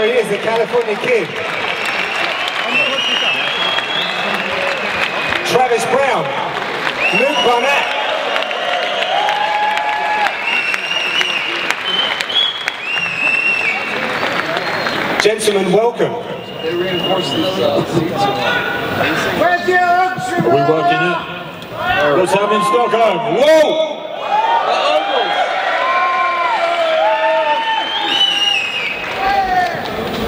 There he is, the California kid. Travis Browne, Luke Barnatt. Gentlemen, welcome. They reinforced these seats. Are we working it? What's happening in Stockholm? Whoa!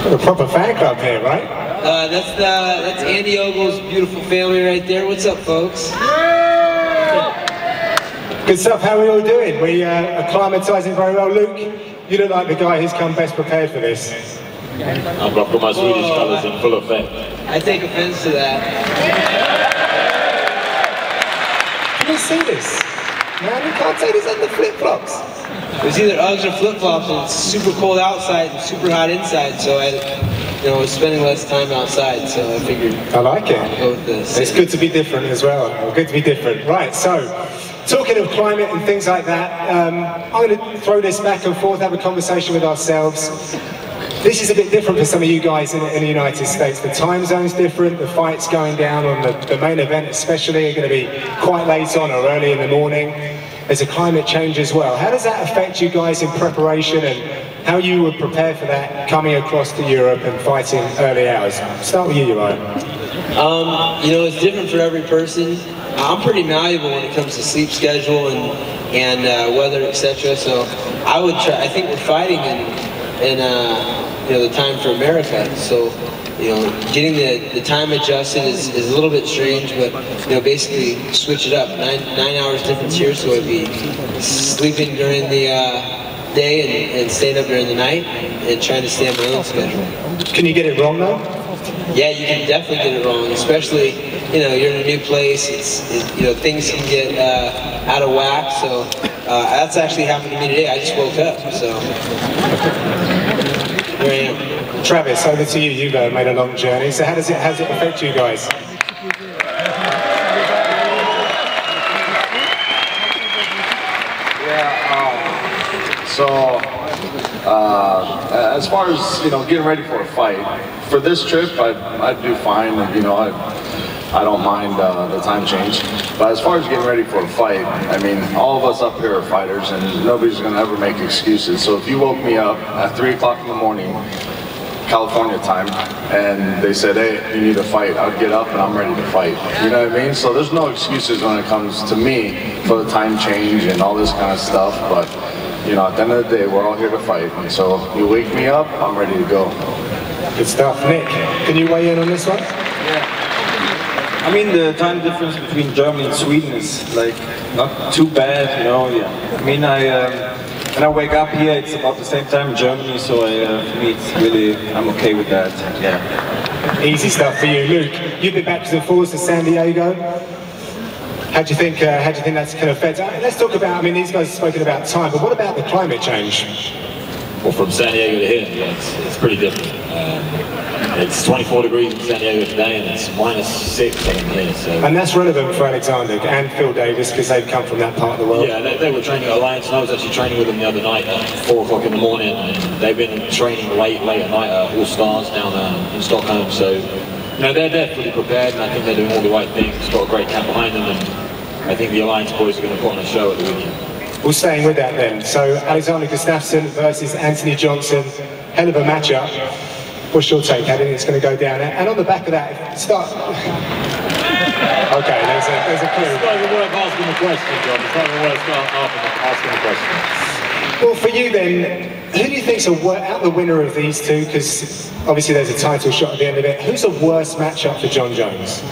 Got a proper fan club here, right? That's Andy Ogle's beautiful family right there. What's up, folks? Good stuff. How are we all doing? We are acclimatising very well. Luke, you look like the guy who's come best prepared for this. I've got my Swedish colours in full effect. I take offense to that. Can you see this? Man, you can't take this under flip-flops. It's either Uggs or flip-flops, and it's super cold outside and super hot inside, so I was spending less time outside, so I figured I like it. I'll go with this. It's good to be different as well. Good to be different. Right, so, talking of climate and things like that, I'm going to throw this back and forth, have a conversation with ourselves. This is a bit different for some of you guys in the United States. The time zone's different, the fight's going down on the main event especially, are going to be quite late on or early in the morning. There's a climate change as well. How does that affect you guys in preparation and how you would prepare for that coming across to Europe and fighting early hours? Start with you, Uriah. It's different for every person. I'm pretty malleable when it comes to sleep schedule and weather, etc. So I think we're fighting in the time for America. So getting the time adjusted is a little bit strange, but basically switch it up. 9 hours difference here, so it'd be sleeping during the day and staying up during the night and trying to stay on my own schedule. Can you get it wrong though? Yeah, you can definitely get it wrong, especially you're in a new place. Things can get out of whack. So that's actually happened to me today. I just woke up, so here I am. Travis, over to you. You've made a long journey. So how does it affect you guys? As far as getting ready for a fight, for this trip, I'd do fine. I don't mind the time change. But as far as getting ready for a fight, I mean, all of us up here are fighters, and nobody's gonna ever make excuses. So if you woke me up at 3 o'clock in the morning, California time, and they said, hey, you need a fight, I'd get up and I'm ready to fight. You know what I mean? So there's no excuses when it comes to me for the time change and all this kind of stuff. But at the end of the day, we're all here to fight. And so you wake me up, I'm ready to go. Good stuff. Nick, can you weigh in on this one? Yeah. I mean, the time difference between Germany and Sweden is like not too bad, Yeah. I mean, when I wake up here, it's about the same time in Germany, so for me, it's really, I'm okay with that. Yeah. Easy stuff for you, Luke. You've been back to the force to San Diego. How do you think that's going to affect? Let's talk about. I mean, these guys have spoken about time, but what about the climate change? Well, from San Diego to here, yeah, it's pretty different. It's 24 degrees in San Diego today, and it's -6 here. So. And that's relevant for Alexander and Phil Davis because they've come from that part of the world. Yeah, they were training at Alliance, and I was actually training with them the other night at 4 o'clock in the morning, and they've been training late at night at All Stars down in Stockholm. So, they're fully prepared, and I think they're doing all the right things. Got a great camp behind them, and I think the Alliance boys are going to put on a show at the weekend. Well, staying with that then. So, Alexander Gustafsson versus Anthony Johnson, hell of a matchup. What's your take? How do you think it's going to go down? And on the back of that, start. Okay, there's a clue. It's not even worth asking the question, John. It's not even worth asking the question. Well, for you then, who do you think's out the winner of these two? Because obviously there's a title shot at the end of it. Who's the worst matchup for John Jones?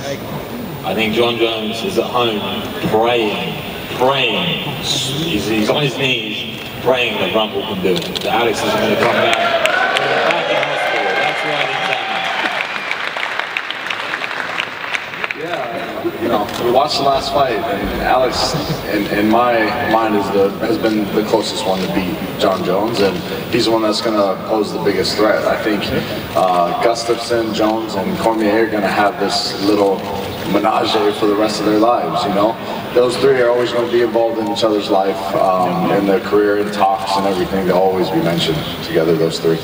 I think John Jones is at home praying. He's on his knees praying that Rumble can do it. That Alex is going to come back. We watched the last fight, and Alex, in my mind, has been the closest one to beat John Jones, and he's the one that's going to pose the biggest threat. I think Gustafsson, Jones, and Cormier are going to have this little menage for the rest of their lives. Those three are always going to be involved in each other's life, in their career, in talks and everything. They'll always be mentioned together, those three.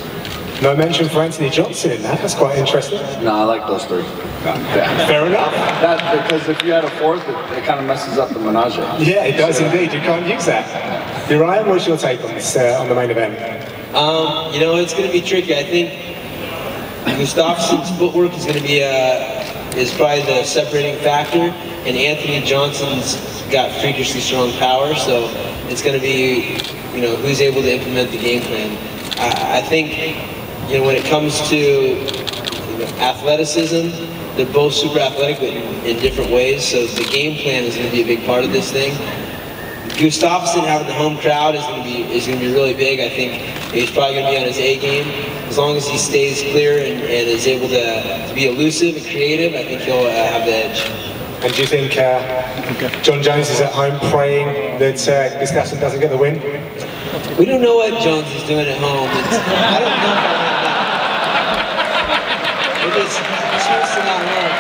No mention for Anthony Johnson in that. That's quite interesting. No, I like those three. Yeah. Fair enough. That, because if you had a fourth, it kind of messes up the menage. Yeah, it does indeed. You can't use that. Urijah, what's your take on this, on the main event? You know, it's going to be tricky. I think Gustafsson's footwork is going to be is probably the separating factor, and Anthony Johnson's got freakishly strong power, so it's going to be, you know, who's able to implement the game plan. I think, you know, when it comes to athleticism, they're both super athletic, but in different ways, so the game plan is going to be a big part of this thing. Gustafsson having the home crowd is going to be really big. I think he's probably going to be on his A game. As long as he stays clear and is able to be elusive and creative, I think he'll have the edge. And do you think John Jones is at home praying that Gustafsson doesn't get the win? We don't know what Jones is doing at home. I don't know if I want that. It's supposed to not work.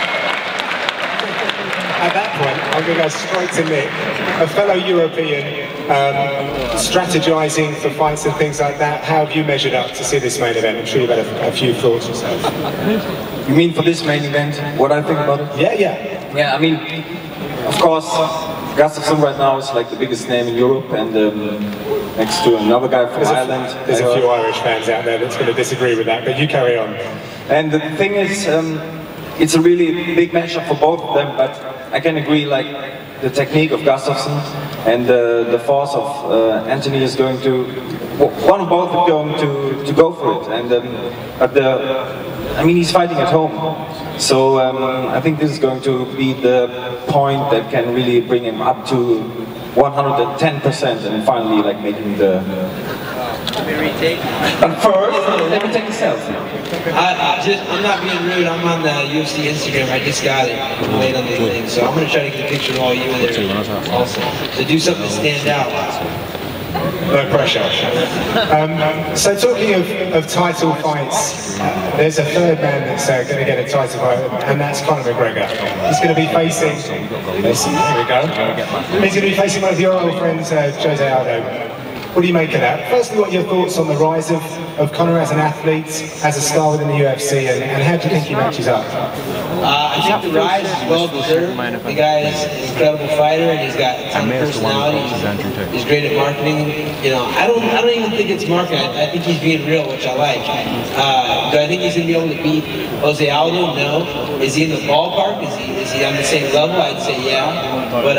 At that point, I'm going to go straight to Nick, a fellow European, strategizing for fights and things like that. How have you measured up to see this main event? I'm sure you've had a few thoughts yourself. You mean for this main event, what I think about it? Yeah. Yeah, I mean, of course, Gustafsson right now is like the biggest name in Europe, and next to another guy from Ireland. There's a few Irish fans out there that's going to disagree with that, but you carry on. And the thing is, it's a really big matchup for both of them, but I can agree, like, the technique of Gustafsson and the force of Anthony is going to, one of both are going to go for it. And I mean, he's fighting at home, so I think this is going to be the point that can really bring him up to 110% and finally, like, making the. But first, let me take a selfie. I'm not being rude, I'm on the UFC Instagram, I just got it. I'm late on the thing, so I'm going to try to get a picture of all you in there also. So do something to stand out. No pressure. So talking of title fights, there's a third man that's going to get a title fight, and that's Conor McGregor. He's going to be facing, there we go, he's going to be facing one of your old friends, Jose Aldo. What do you make of that? Firstly, what are your thoughts on the rise of Conor as an athlete, as a star within the UFC, and how do you think he matches up? I think the rise is well deserved. The guy is an incredible fighter, and he's got a ton of personality. He's great at marketing. You know, I don't even think it's marketing. I think he's being real, which I like. Do I think he's going to be able to beat Jose Aldo? No. Is he in the ballpark? Is he on the same level? I'd say yeah. But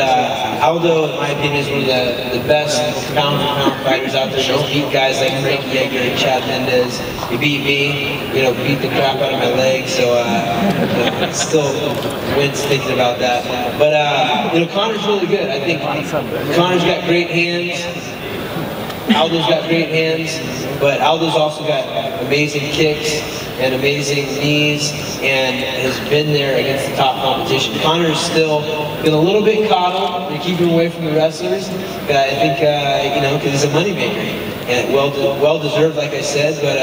Aldo, in my opinion, is one of the best pound-for-pound fighters out there. He's beat guys like Frankie Edgar and Chad Mendez. He beat me, you know, beat the crap out of my legs. So still wins thinking about that. But you know, Conor's really good. I think Conor's got great hands. Aldo's got great hands, but Aldo's also got amazing kicks and amazing knees, and has been there against the top competition. Conor's still been a little bit coddled. They're keeping away from the wrestlers, but I think you know, because he's a moneymaker, and well deserved, like I said. But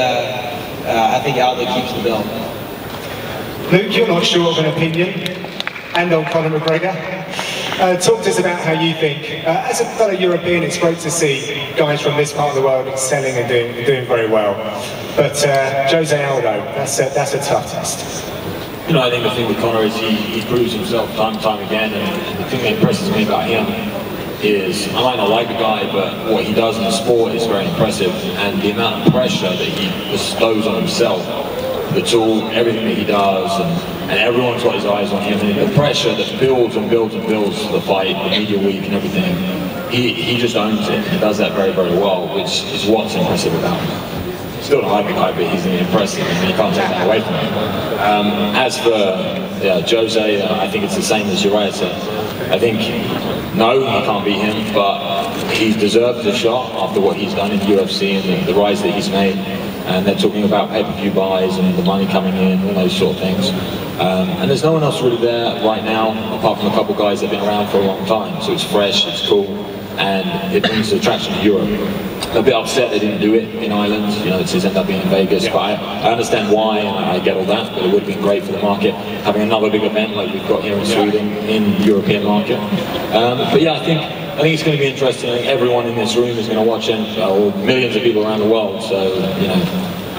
I think Aldo keeps the belt. Luke, you're not sure of an opinion, and on Conor McGregor. Talk to us about how you think, as a fellow European, it's great to see guys from this part of the world excelling and doing very well. But Jose Aldo, that's a tough test. You know, I think the thing with Conor is he proves himself time and time again, and the thing that impresses me about him is, I might not like the guy, but what he does in the sport is very impressive, and the amount of pressure that he bestows on himself, the tool, everything that he does, and everyone's got his eyes on him, and the pressure that builds and builds and builds the fight, the media week and everything, he just owns it. He does that very, very well, which is what's impressive about him. Still don't like the guy, but he's impressive, and you can't take that away from him. As for Jose, I think it's the same as Urijah said. I think, no, he can't beat him, but he's deserved a shot after what he's done in the UFC and the rise that he's made. And they're talking about pay-per-view buys and the money coming in, all those sort of things. And there's no one else really there right now, apart from a couple of guys that have been around for a long time. So it's fresh, it's cool, and it brings the attraction to Europe. I'm a bit upset they didn't do it in Ireland. You know, it's ended up being in Vegas, but I understand why, and I get all that, but it would have been great for the market, having another big event like we've got here in Sweden, in the European market. But yeah, I think it's going to be interesting. I think everyone in this room is going to watch it, or millions of people around the world. So, you know,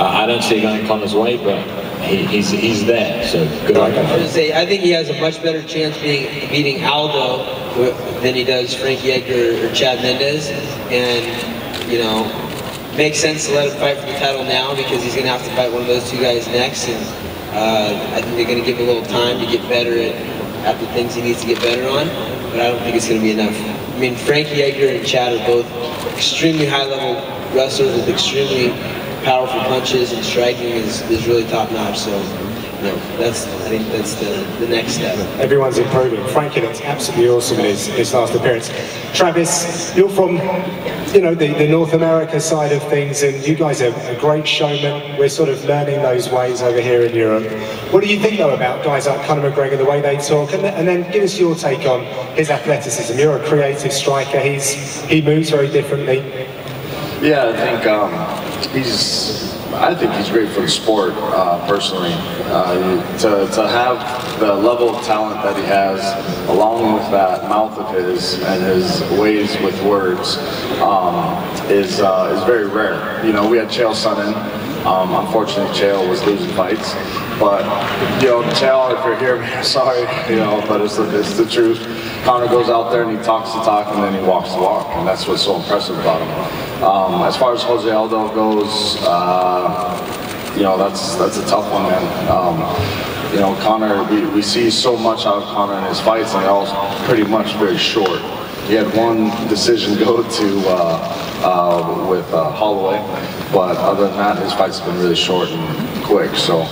I don't see it going Conor's way, but he's there, so good on him. I was going to say, I think he has a much better chance beating Aldo than he does Frankie Edgar or Chad Mendes, and, you know, makes sense to let him fight for the title now because he's going to have to fight one of those two guys next, and I think they're going to give him a little time to get better at the things he needs to get better on, but I don't think it's going to be enough. I mean, Frankie Edgar and Chad are both extremely high-level wrestlers with extremely powerful punches, and striking is really top-notch, so no, I think that's the next step. Everyone's improving. Frankie looks absolutely awesome in his last appearance. Travis, you're from, you know, the North America side of things, and you guys are a great showman. We're sort of learning those ways over here in Europe. What do you think, though, about guys like Conor McGregor, the way they talk, and then give us your take on his athleticism? You're a creative striker. He moves very differently. Yeah, I think he's great for the sport, personally. To have the level of talent that he has, along with that mouth of his and his ways with words, is very rare. You know, we had Chael Sonnen. Unfortunately, Chael was losing fights. But, you know, Chael, if you're here, man, sorry, you know, but it's the truth. Conor goes out there and he talks the talk and then he walks the walk, and that's what's so impressive about him. As far as Jose Aldo goes, you know, that's a tough one, man. You know, Conor, we see so much out of Conor in his fights, and they're all pretty much very short. He had one decision go to with Holloway, but other than that, his fights have been really short and quick. So,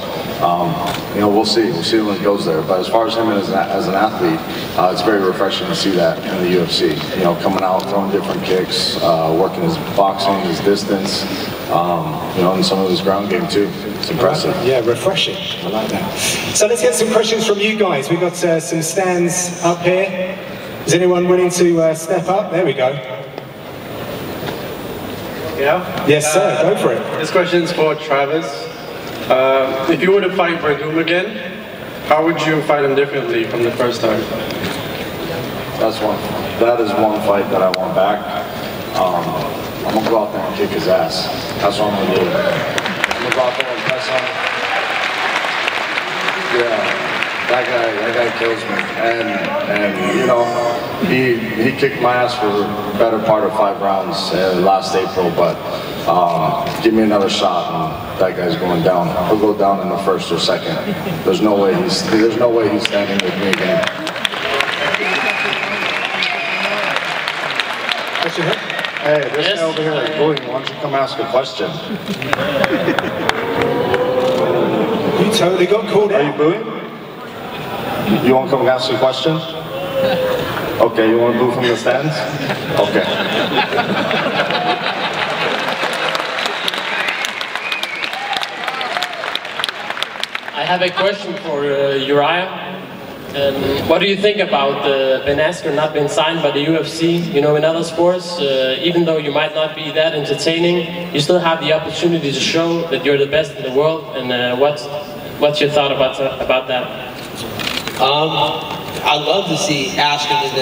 you know, we'll see when it goes there. But as far as him as an athlete, it's very refreshing to see that in the UFC. You know, coming out, throwing different kicks, working his boxing, his distance, you know, and some of his ground game too. It's impressive. Yeah, refreshing. I like that. So let's get some questions from you guys. We've got some stands up here. Is anyone willing to step up? There we go. Yeah? Yes, sir. Go for it. This question is for Travis. If you were to fight Browne again, how would you fight him differently from the first time? That is one fight that I want back. I'm gonna go out there and kick his ass. That's what I'm gonna do. I'm gonna go out there and press him. Yeah. That guy kills me, and you know, he kicked my ass for the better part of 5 rounds last April. But give me another shot, and that guy's going down. He'll go down in the first or second. There's no way he's standing with me again. Hey, this guy over here is booing. Why don't you come ask a question? You totally got called out. Are you booing? You want to come ask a question? Okay, you want to boo from the stands? Okay. I have a question for Urijah. What do you think about Ben Askren not being signed by the UFC? You know, in other sports, even though you might not be that entertaining, you still have the opportunity to show that you're the best in the world. And what's your thought about that? I'd love to see Askren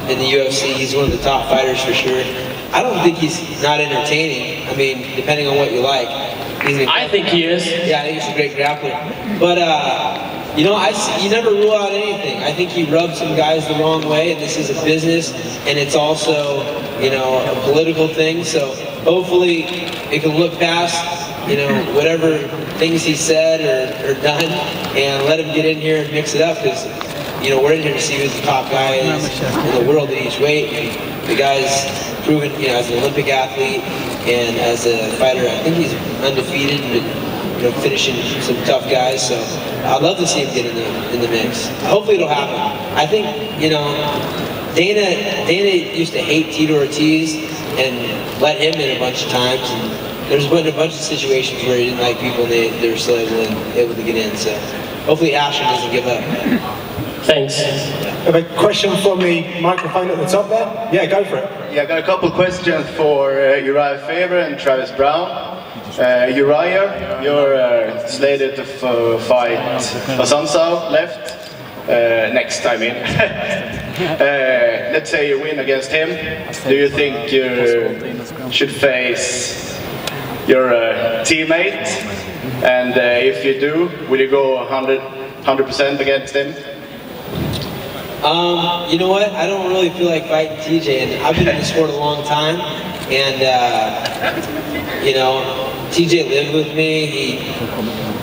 in the UFC. He's one of the top fighters for sure. I don't think he's not entertaining. I mean, depending on what you like. I think he is. Yeah, I think he's a great grappler. But you know, you never rule out anything. I think he rubbed some guys the wrong way, and this is a business, and it's also, you know, a political thing. So hopefully, it can look past, you know, whatever things he said or done, and let him get in here and mix it up, because, you know, we're in here to see who the top guy is in the world at each weight. And the guy's proven, you know, as an Olympic athlete and as a fighter, I think he's undefeated, but, you know, finishing some tough guys. So I'd love to see him get in the mix. Hopefully it'll happen. I think, you know, Dana used to hate Tito Ortiz and let him in a bunch of times. And there's been a bunch of situations where he didn't like people and they were still able to get in. So hopefully Askren doesn't give up. Thanks. Have a question from the microphone at the top there? Yeah, go for it. Yeah, I got a couple questions for Urijah Faber and Travis Browne. Urijah, you're slated to fight Asansa left next, I mean. Let's say you win against him. Do you think you should face your teammate? And if you do, will you go 100% against him? You know what? I don't really feel like fighting TJ, and I've been in the sport a long time, and you know, TJ lived with me.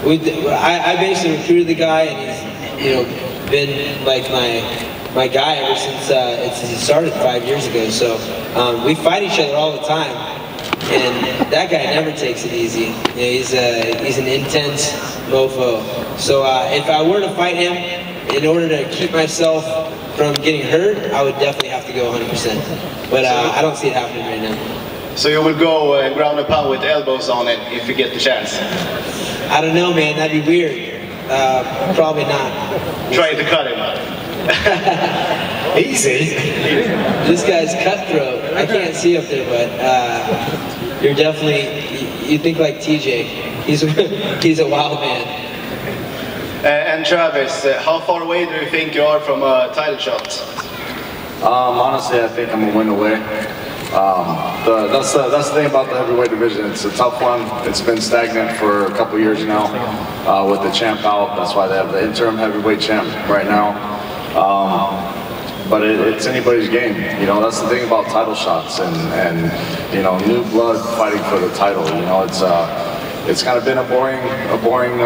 I basically recruited the guy, and he's, you know, been like my guy ever since he started 5 years ago. So we fight each other all the time, and that guy never takes it easy. You know, he's an intense mofo. So if I were to fight him, in order to keep myself from getting hurt, I would definitely have to go 100%. But I don't see it happening right now. So you will go ground and pound with elbows on it if you get the chance? I don't know, man. That'd be weird. Probably not. Try to cut him. Easy. This guy's cutthroat. I can't see up there, but you're definitely, you think like TJ. He's a wild man. And Travis, how far away do you think you are from a title shot? Honestly, I think I'm a win away. That's the thing about the heavyweight division. It's a tough one. It's been stagnant for a couple years now with the champ out. That's why they have the interim heavyweight champ right now. But it's anybody's game. You know, that's the thing about title shots and you know, new blood fighting for the title. You know, it's kind of been a boring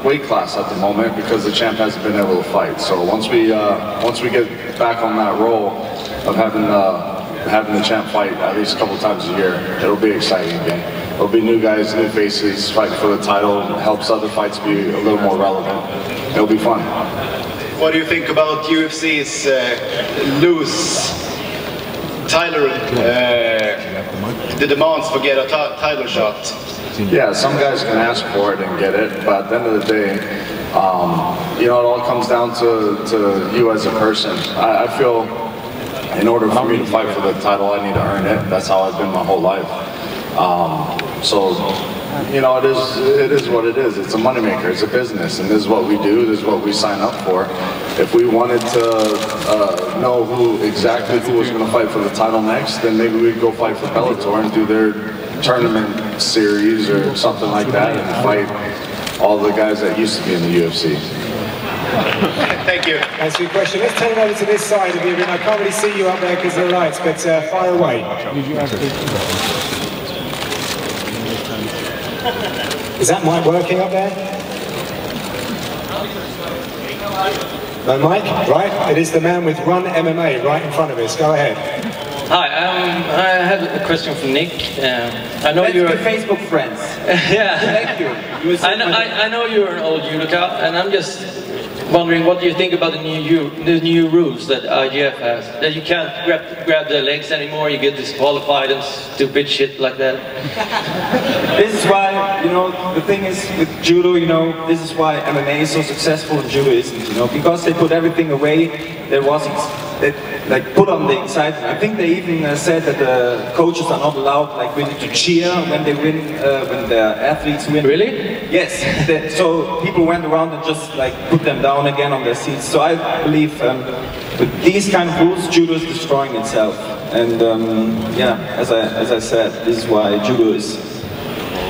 weight class at the moment because the champ hasn't been able to fight. So once we get back on that roll of having the champ fight at least a couple times a year, it'll be exciting again. There'll be new guys, new faces fighting for the title. It helps other fights be a little more relevant. It'll be fun. What do you think about UFC's loose title, the demands for get a title shot? Yeah, some guys can ask for it and get it, but at the end of the day, you know, it all comes down to you as a person. I feel in order for me to fight for the title, I need to earn it. That's how I've been my whole life. So, you know, it is what it is. It's a moneymaker. It's a business, and this is what we do. This is what we sign up for. If we wanted to know exactly who was going to fight for the title next, then maybe we'd go fight for Bellator and do their tournament series or something like that and fight all the guys that used to be in the UFC. Thank you. Answer your question. Let's turn it over to this side of the arena. I can't really see you up there because of the lights, but fire away. Is that mic working up there? No mic? Right. It is the man with Run MMA right in front of us. Go ahead. Hi, I have a question for Nick. I know you're Facebook friends. Yeah. Thank you. I know you're an old judoka, and I'm just wondering what do you think about the new rules that IGF has? That you can't grab the legs anymore, you get disqualified and stupid shit like that. This is why, you know, the thing is with judo, you know, this is why MMA is so successful and judo isn't, you know, because they put everything away that wasn't, like put on the inside. I think they even said that the coaches are not allowed, like, really to cheer when they win, when the athletes win. Really? Yes. So people went around and just like put them down again on their seats. So I believe with these kind of rules, judo is destroying itself. And yeah, as I said, this is why judo is.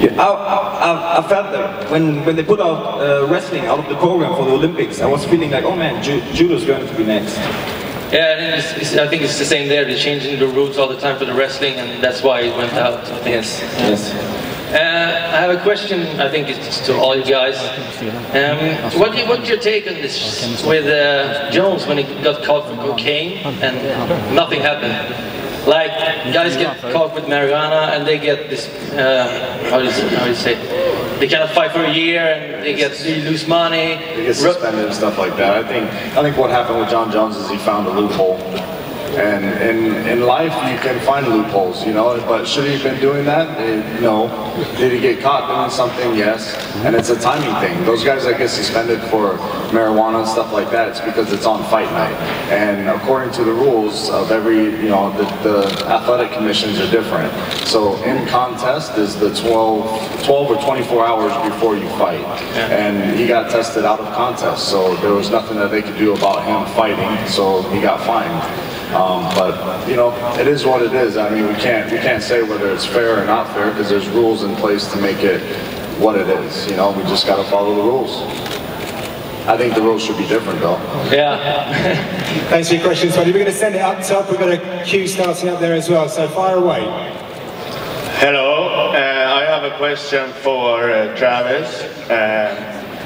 Yeah, I felt that when they put out wrestling out of the program for the Olympics, I was feeling like, oh man, judo is going to be next. Yeah, and I think it's the same there. They're changing the rules all the time for the wrestling, and that's why it went out. I think. Yes. I have a question. I think it's to all you guys. What's your take on this with Jones when he got caught for cocaine and nothing happened? Like, guys get caught with marijuana and they get this, how do you say, they cannot fight for a year and they lose money. They get suspended and stuff like that. I think what happened with John Jones is he found a loophole. And in life, you can find loopholes, you know, but should he have been doing that? No. Did he get caught doing something? Yes. And it's a timing thing. Those guys that get suspended for marijuana and stuff like that, it's because it's on fight night. And according to the rules of every, you know, the athletic commissions are different. So in contest is the 12 or 24 hours before you fight. And he got tested out of contest, so there was nothing that they could do about him fighting, so he got fined. But you know, it is what it is. I mean, we can't say whether it's fair or not fair because there's rules in place to make it what it is. You know, we just got to follow the rules. I think the rules should be different, though. Yeah. Thanks for your questions, buddy. We're going to send it up top. We've got a queue starting up there as well, so fire away. Hello, I have a question for Travis.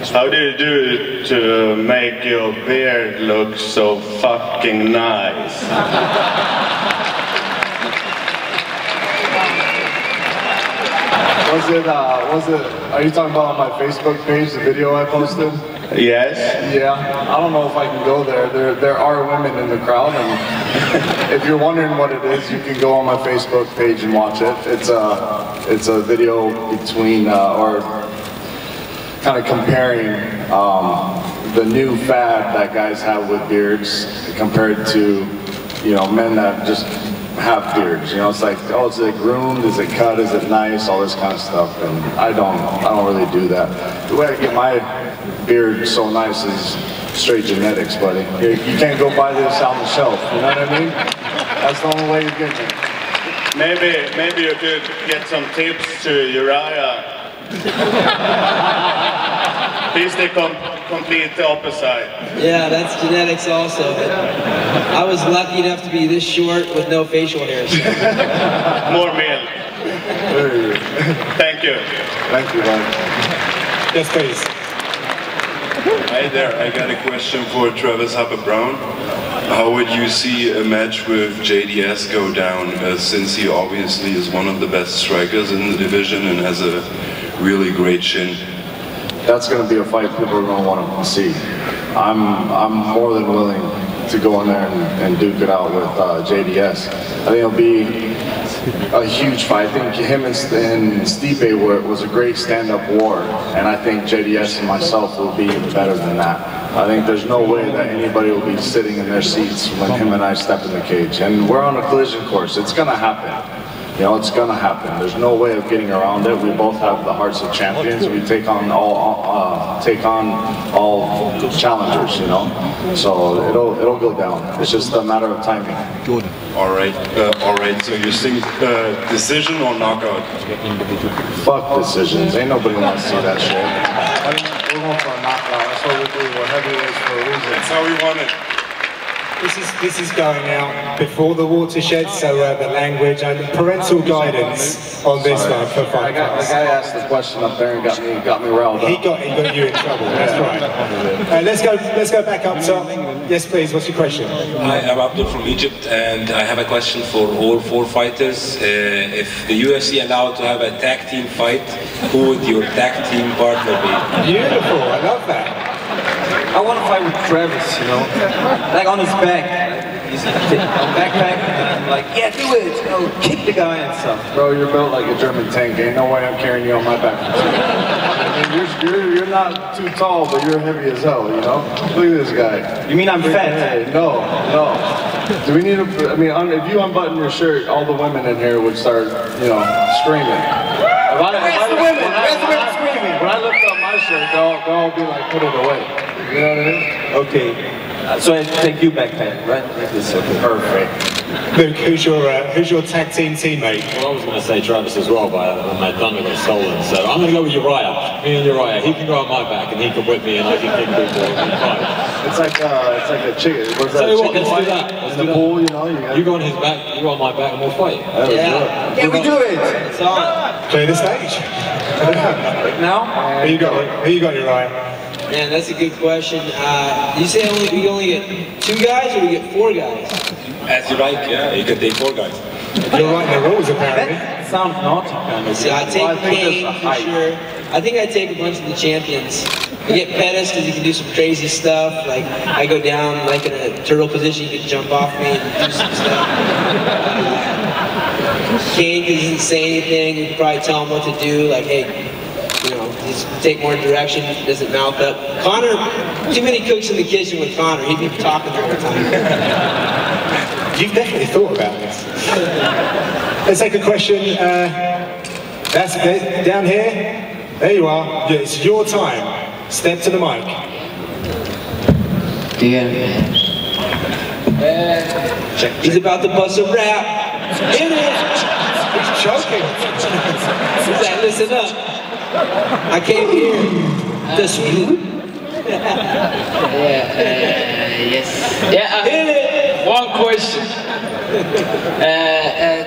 How do you do to make your beard look so fucking nice? Are you talking about on my Facebook page, the video I posted? Yes. Yeah, I don't know if I can go there. There are women in the crowd, and if you're wondering what it is, you can go on my Facebook page and watch it. It's a video between, or kind of comparing the new fad that guys have with beards compared to, you know, men that just have beards. You know, it's like, oh, is it groomed? Is it cut? Is it nice? All this kind of stuff. And I don't really do that. The way I get my beard so nice is straight genetics, buddy. You can't go buy this on the shelf. You know what I mean? That's the only way you get it. Maybe you could get some tips to Urijah. He's the complete opposite. Yeah, that's genetics also. I was lucky enough to be this short with no facial hair. So. More meal. Thank you. Thank you, man. Yes, please. Hi there, I got a question for Travis Browne. How would you see a match with JDS go down, since he obviously is one of the best strikers in the division and has a really great chin? That's going to be a fight people are going to want to see. I'm more than willing to go in there and duke it out with JDS. I think it'll be a huge fight. I think him and Stipe was a great stand-up war, and I think JDS and myself will be better than that. I think there's no way that anybody will be sitting in their seats when him and I step in the cage. And we're on a collision course. It's going to happen. You know, it's going to happen. There's no way of getting around it. We both have the hearts of champions. We take on all challengers, you know. So it'll go down. It's just a matter of timing. All right. So you think decision or knockout? Fuck decisions. Ain't nobody wants to see that shit. We're going for a knockout. That's what we do. We're heavyweights for a reason. That's how we want it. This is going out before the watershed, so the language and parental guidance on this one for fight. The guy asked the question up there and got me riled up. He got you in trouble. That's right. Let's go back up top. Yes, please. What's your question? Hi, I'm Abdul from Egypt, and I have a question for all four fighters. If the UFC allowed to have a tag team fight, who would your tag team partner be? Beautiful. I love that. I want to fight with Travis, you know, like on his back. He's backpack, and I'm like, yeah, do it, you know, kick the guy and stuff. Bro, you're built like a German tank. Ain't no way I'm carrying you on my back. I mean, you're not too tall, but you're heavy as hell, you know? Look at this guy. You mean I'm fat? Hey, no. Do we need to, I mean, if you unbutton your shirt, all the women in here would start, you know, screaming. Where's the women? Where's the women screaming? When I lift up my shirt, they'll all be like, put it away. You know what I mean? Okay. So I take you backpack, right? Like this, okay. Perfect. Luke, who's your tag team teammate? Well, I was going to say Travis as well, but my thunder got stolen. So I'm going to go with Urijah. Me and Urijah. He can go on my back, and he can whip me, and I can kick people. It's like a chicken. What's that? Tell you what, chicken let's do that. Let's do the pool, you know. You go on his back, you go on my back, and we'll fight. Yeah, we do it. It's on. Clear the stage. Now? Who you got, Urijah? Man, that's a good question. You say we only get 2 guys, or we get 4 guys? As you like, yeah, you can take 4 guys. You're writing the rules, apparently. That sounds naughty, kind of. See, I take Kane for sure. I think I take a bunch of the champions. I get Pettis because he can do some crazy stuff. Like, I go down like in a turtle position, he can jump off me and do some stuff. Kane because he doesn't say anything. You can probably tell him what to do. Like, hey, you know, just take more direction, doesn't mouth up. Conor, too many cooks in the kitchen with Conor. He'd be talking the whole time. You've definitely thought about this. Let's take a question. That's it. Down here. There you are. It's your time. Step to the mic. He's about to bust a rap. Hit it! He's choking. He's like, listen up. I came here to Sweden. Yes. Yeah, one question.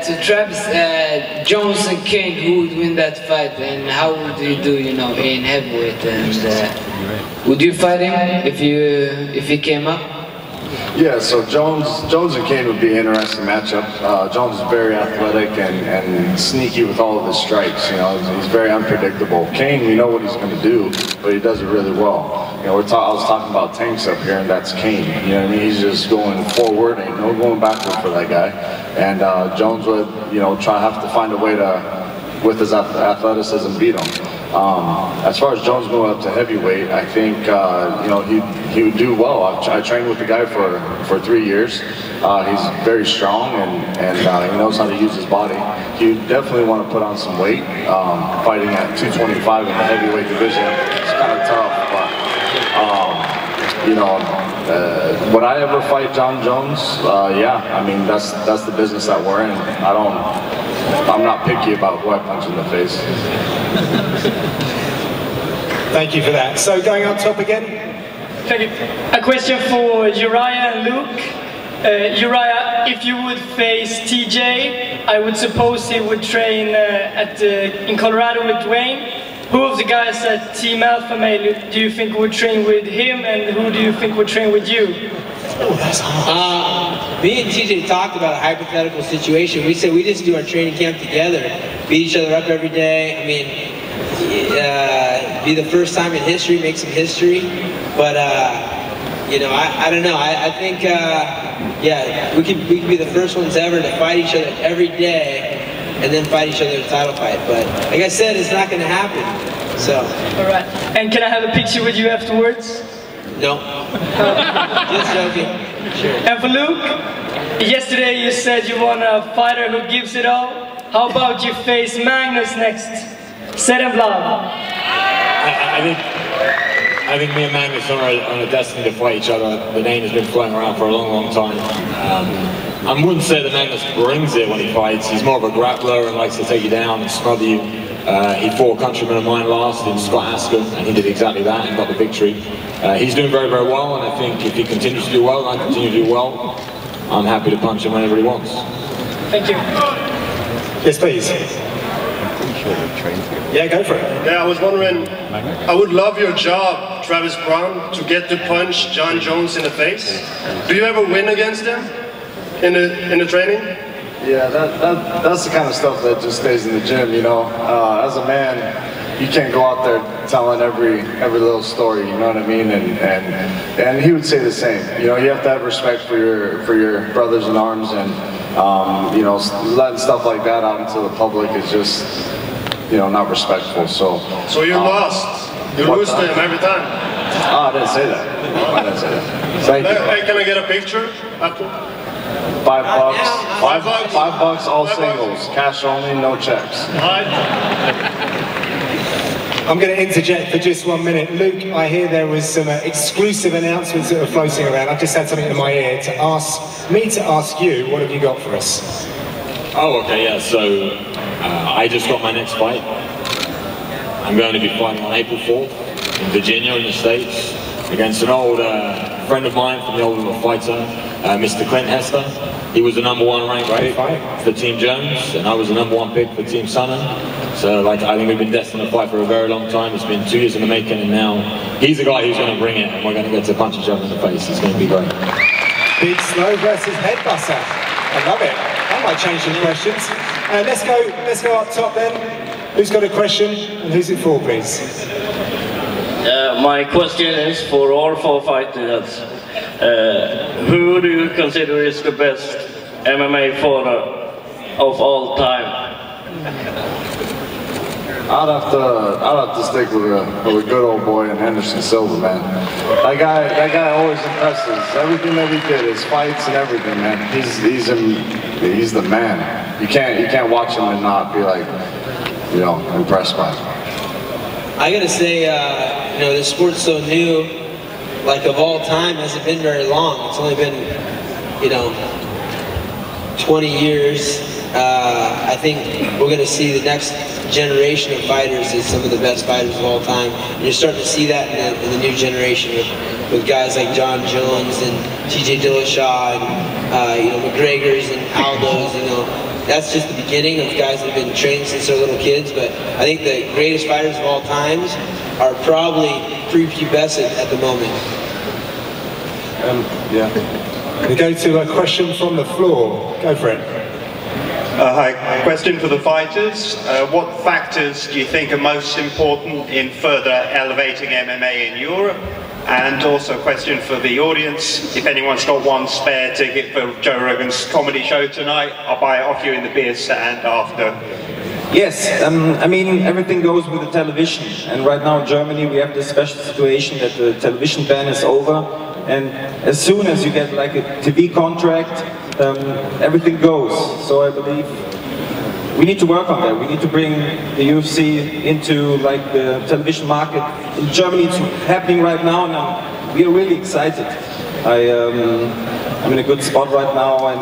To Travis, Jones and Kane, who would win that fight, and how would you do, you know, in heavyweight? And would you fight him if he came up? Yeah, so Jones and Kane would be an interesting matchup. Jones is very athletic and sneaky with all of his strikes. You know, he's very unpredictable. Kane, we know what he's going to do, but he does it really well. You know, I was talking about tanks up here, and that's Kane. You know what I mean? He's just going forward, ain't no going backward for that guy. And Jones would, you know, have to find a way to, with his athleticism, beat him. As far as Jones moving up to heavyweight, I think you know, he would do well. I trained with the guy for 3 years. He's very strong and he knows how to use his body. You definitely want to put on some weight. Fighting at 225 in the heavyweight division, it's kind of tough. But you know, would I ever fight John Jones? Yeah, I mean that's the business that we're in. I'm not picky about who I punch in the face. Thank you for that. So going on top again. Thank you. A question for Urijah and Luke. Uriah, if you would face TJ, I would suppose he would train in Colorado with Dwayne. Who of the guys at Team Alpha Male do you think would train with him, and who do you think would train with you? Oh, that's hard. Me and TJ talked about a hypothetical situation. We said we just do our training camp together, beat each other up every day. I mean, be the first time in history, make some history. But you know, I don't know. I think yeah, we could be the first ones ever to fight each other every day, and then fight each other in a title fight. But like I said, it's not going to happen. So. All right. And can I have a picture with you afterwards? No. Just joking. Sure. And for Luke, yesterday you said you want a fighter who gives it all. How about you face Magnus next? Set and blood. I think me and Magnus are on a destiny to fight each other. The name has been floating around for a long, long time. I wouldn't say that Magnus brings it when he fights. He's more of a grappler and likes to take you down and smother you. He fought a countryman of mine last in Scott Asker, and he did exactly that and got the victory. He's doing very, very well, and I think if he continues to do well and I continue to do well, I'm happy to punch him whenever he wants. Thank you. Yes, please. Yeah, go for it. Yeah, I was wondering, I would love your job, Travis Browne, to get to punch John Jones in the face. Do you ever win against him in the training? Yeah, that's the kind of stuff that just stays in the gym, you know. As a man, you can't go out there telling every little story, you know what I mean? And he would say the same. You know, you have to have respect for your brothers in arms, and you know, letting stuff like that out into the public is just, you know, not respectful. So you're lost. You lose to him every time. Oh, I didn't say that. I didn't say that. Thank you. Hey, can I get a picture after? $5. $5, all singles. Cash only, no checks. I'm going to interject for just 1 minute. Luke, I hear there was some exclusive announcements that are floating around. I've just had something in my ear to ask you, what have you got for us? Oh, okay, yeah, so I just got my next fight. I'm going to be fighting on April 4th in Virginia in the States against an old friend of mine from the old fighter, Mr. Clint Hester. He was the #1 ranked pick for Team Jones, and I was the #1 pick for Team Sonnen. So, like, I think we've been destined to fight for a very long time. It's been 2 years in the making, and now he's the guy who's going to bring it, and we're going to get to punch each other in the face. It's going to be great. Big Slow versus Headbuster. I love it. That might change some questions. Let's go up top then. Who's got a question, and who's it for, please? My question is for all 4 fighters. Who do you consider is the best MMA fighter of all time? I'd have to stick with a good old boy in Henderson Silva, man. That guy always impresses. Everything that he did, his fights and everything, man. He's the man. You can't watch him and not be like, you know, impressed by him. I gotta say, you know, this sport's so new. Like, of all time, hasn't been very long. It's only been, you know, 20 years, I think we're going to see the next generation of fighters as some of the best fighters of all time. And you're starting to see that in the new generation with guys like Jon Jones and TJ Dillashaw and McGregors and Aldos. That's just the beginning of guys that have been trained since they're little kids. But I think the greatest fighters of all times are probably prepubescent at the moment. We go to a question from the floor. Go for it. Hi, question for the fighters. What factors do you think are most important in further elevating MMA in Europe? And also a question for the audience. If anyone's got one spare ticket for Joe Rogan's comedy show tonight, I'll buy it off you in the beer stand after. Yes, I mean, everything goes with the television. And right now in Germany we have this special situation that the television ban is over. And as soon as you get like a TV contract, everything goes. So I believe we need to work on that. We need to bring the UFC into like the television market. In Germany it's happening right now, and we are really excited. I'm in a good spot right now, and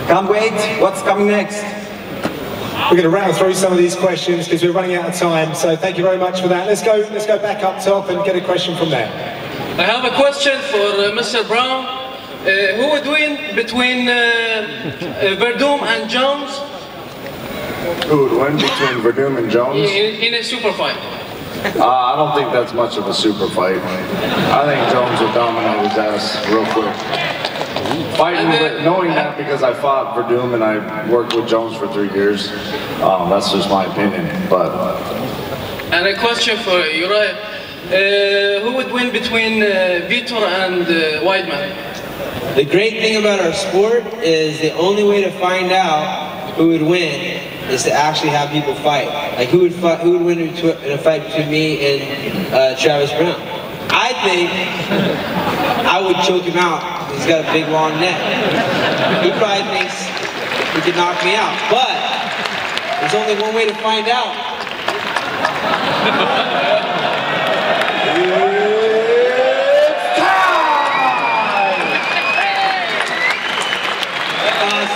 can't wait. What's coming next? We're going to rattle through some of these questions because we're running out of time. So thank you very much for that. Let's go back up top and get a question from there. I have a question for Mr. Browne. Who would win between Verdum and Jones? Who would win between Verdum and Jones? In a super fight. I don't think that's much of a super fight. I think Jones would dominate his ass real quick. Knowing that because I fought Verdum and I worked with Jones for 3 years, that's just my opinion. And a question for Urijah. Who would win between Vitor and Weidman? The great thing about our sport is the only way to find out who would win is to actually have people fight. Like who would win in a fight between me and Travis Browne? I think I would choke him out. He's got a big long neck. He probably thinks he could knock me out, but there's only one way to find out.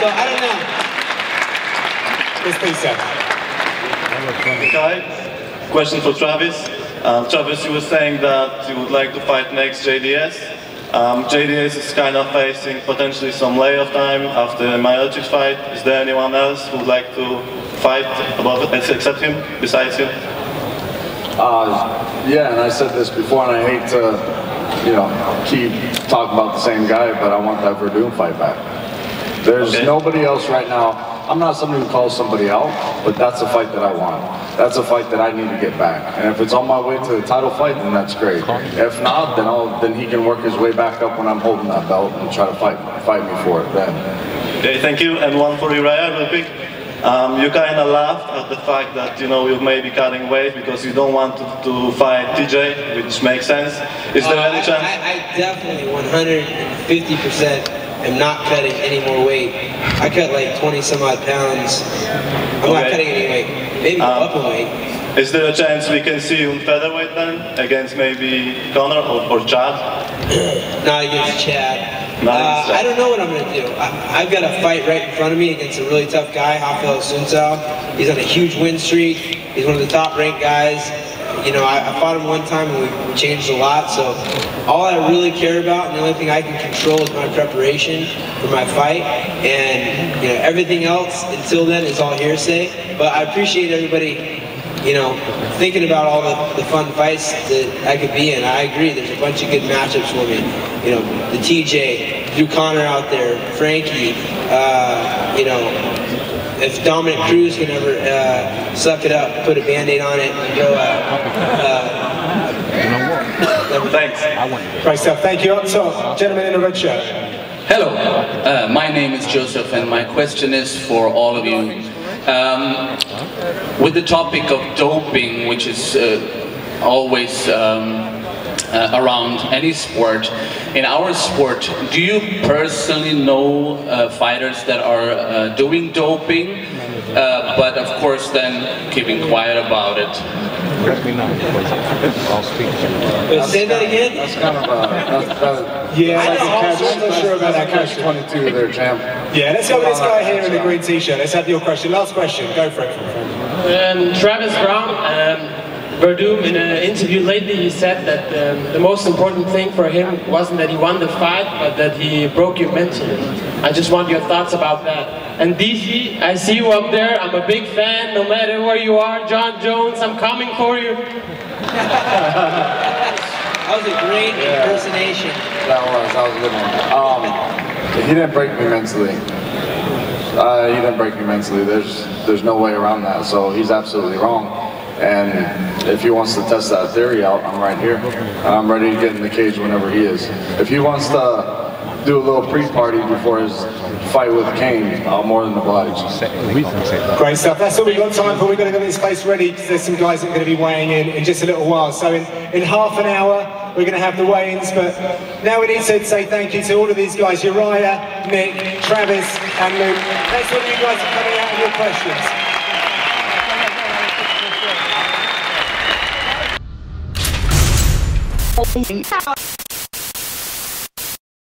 So I don't know. Yes, please, sir. Hi. Question for Travis. Travis, you were saying that you would like to fight next JDS. JDS is kind of facing potentially some layoff time after Miocic fight. Is there anyone else who would like to fight above it, except him, besides him? Yeah, and I said this before, and I hate to, keep talking about the same guy, but I want that Verdum fight back. There's nobody else right now. I'm not somebody who calls somebody out, but that's a fight that I want. That's a fight that I need to get back. And if it's on my way to the title fight, then that's great. If not, then he can work his way back up when I'm holding that belt and try to fight me for it then. Okay, thank you. And one for Urijah, real quick. You kind of laughed at the fact that you may be cutting weight because you don't want to fight TJ, which makes sense. Is there any chance? I definitely 150% am not cutting any more weight. I cut like 20 some odd pounds. I'm not cutting any weight. Maybe up in weight. Is there a chance we can see you in featherweight then against maybe Conor or Chad? Not against Chad. I don't know what I'm going to do. I've got a fight right in front of me against a really tough guy, Rafael Sunsao. He's on a huge win streak. He's one of the top ranked guys. I fought him one time and we changed a lot, so all I really care about and the only thing I can control is my preparation for my fight, and everything else until then is all hearsay. But I appreciate everybody thinking about all the fun fights that I could be in. I agree, there's a bunch of good matchups for me. The TJ, Drew Conor out there, Frankie, if Dominic Cruz can ever suck it up, put a Band-Aid on it, and go Thanks. Great stuff. Thank you. Up top, gentleman in the red shirt. Hello, my name is Joseph, and my question is for all of you. With the topic of doping, which is always around any sport, in our sport, do you personally know fighters that are doing doping, but of course then keeping quiet about it? Say that again? That's kind of Yeah, I'm not sure about that catch-22 with their champ. Yeah, let's go with this guy here in the green t-shirt. Let's have your question. Last question. Go for it. Travis Browne, Verdum, in an interview lately, he said that the most important thing for him wasn't that he won the fight, but that he broke you mentally. I just want your thoughts about that. And DC, I see you up there. I'm a big fan. No matter where you are, John Jones, I'm coming for you. That was a great impersonation. That was a good one. He didn't break me mentally. He didn't break me mentally. There's no way around that. So he's absolutely wrong. And if he wants to test that theory out, I'm right here. And I'm ready to get in the cage whenever he is. If he wants to do a little pre-party before his fight with Kane, I'm more than obliged. Great stuff. That's all we've got time for. We've got to get this place ready because there's some guys that are going to be weighing in just a little while. So in half an hour, we're going to have the weigh-ins. But now we need to say thank you to all of these guys, Urijah, Nick, Travis, and Luke. Thanks to all of you guys for coming out with your questions.